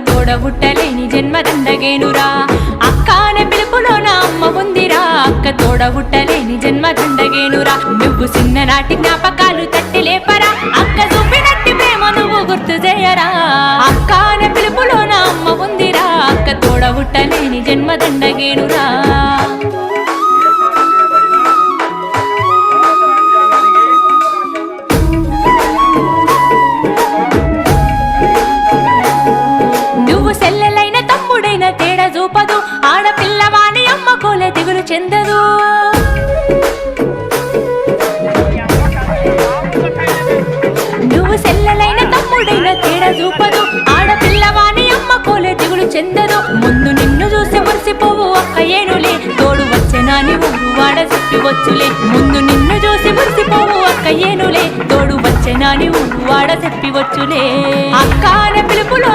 తోడబుట్టలేని జన్మ దండగేనురా అక్కాన పిలుపులో నా అమ్మ ఉందిరా అక్క తోడబుట్టలేని జన్మ దండగేనురా నువ్వు చిన్ననాటి జ్ఞాపకాలు తట్టి లేపరా అక్క చూపినట్టి ప్రేమ నువ్వు గుర్తు చేయరా అక్కాన పిలుపులో నా అమ్మ ఉందిరా అక్క తోడబుట్టలేని జన్మ దండగేనురా సెల్లెలైన తమ్ముడైన తేడా చూపదు ఆడపిల్లవాని అమ్మ కోలే దిగులు చెందదు నువ్వు సెల్లెలైన తమ్ముడైన తేడా చూపదు ఆడపిల్లవాని అమ్మ కోలే దిగులు చెందదు ముందు నిన్ను చూసి మురిసిపోవు అక్క ఏనులే తోడు వచ్చేనా నీవు వాడ చెప్పి వచ్చులే ముందు నిన్ను చూసి మురిసిపోవు అక్క ఏనులే తోడు వచ్చేనా నీవు వాడ చెప్పి వచ్చులే అక్కాన పిలుపులో